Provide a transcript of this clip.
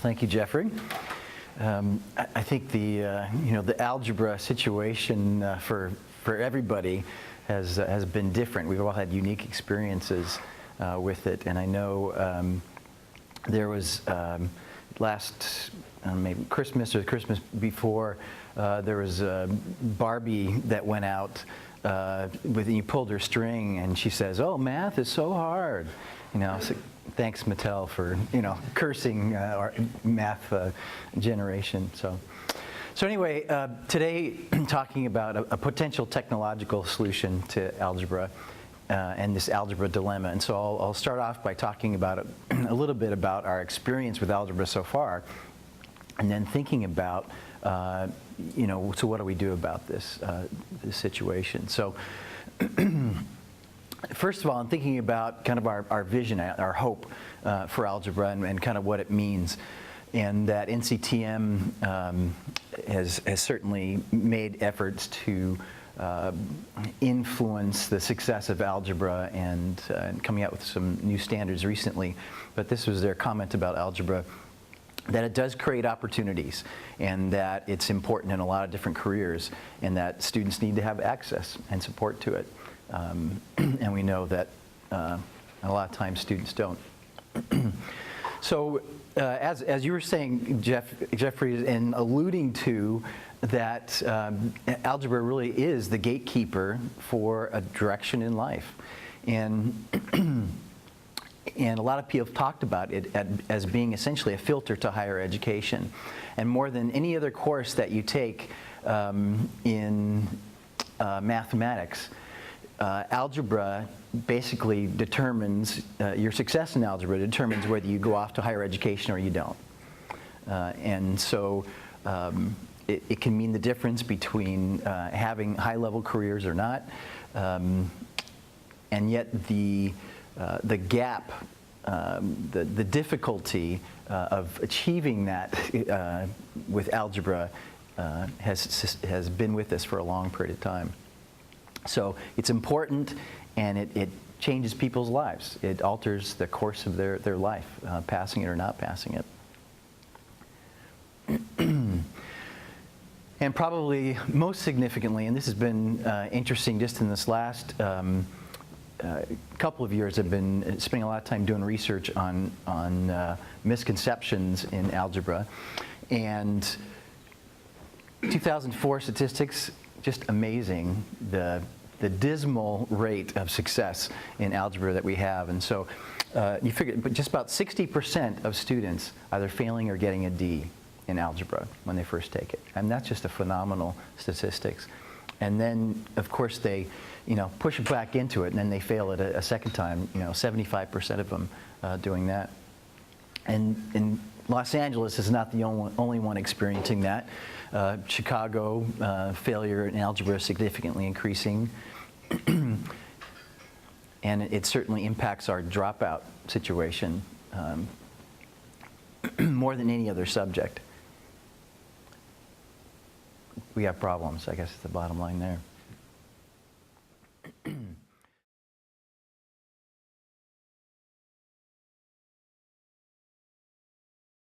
Thank you, Jeffrey. I think the the algebra situation for everybody has been different. We've all had unique experiences with it, and I know there was last maybe Christmas or Christmas before there was a Barbie that went out you pulled her string, and she says, "Oh, math is so hard." So thanks Mattel for cursing our math generation. So anyway, today talking about a potential technological solution to algebra and this algebra dilemma. And so I'll start off by talking about a little bit about our experience with algebra so far, and then thinking about so what do we do about this situation? So. First of all, I'm thinking about kind of our vision, our hope for algebra and kind of what it means. And that NCTM has certainly made efforts to influence the success of algebra and coming out with some new standards recently. But this was their comment about algebra, that it does create opportunities and that it's important in a lot of different careers and that students need to have access and support to it. And we know that a lot of times students don't. So as you were saying, Jeffrey, and alluding to that algebra really is the gatekeeper for a direction in life. And a lot of people have talked about it as being essentially a filter to higher education. And more than any other course that you take in mathematics, algebra basically determines, your success in algebra determines whether you go off to higher education or you don't. And so it can mean the difference between having high-level careers or not. And yet the gap, the difficulty of achieving that with algebra has been with us for a long period of time. So it's important, and it changes people's lives. It alters the course of their life, passing it or not passing it. And probably most significantly, and this has been interesting just in this last couple of years, I've been spending a lot of time doing research on misconceptions in algebra. And 2004 statistics, just amazing, the dismal rate of success in algebra that we have. And so you figure, but just about 60% of students either failing or getting a D in algebra when they first take it. And that's just a phenomenal statistics. And then, of course, they push it back into it, and then they fail it a second time, 75% of them doing that. And Los Angeles is not the only one experiencing that. Chicago, failure in algebra is significantly increasing. And it certainly impacts our dropout situation more than any other subject. We have problems, I guess is the bottom line there.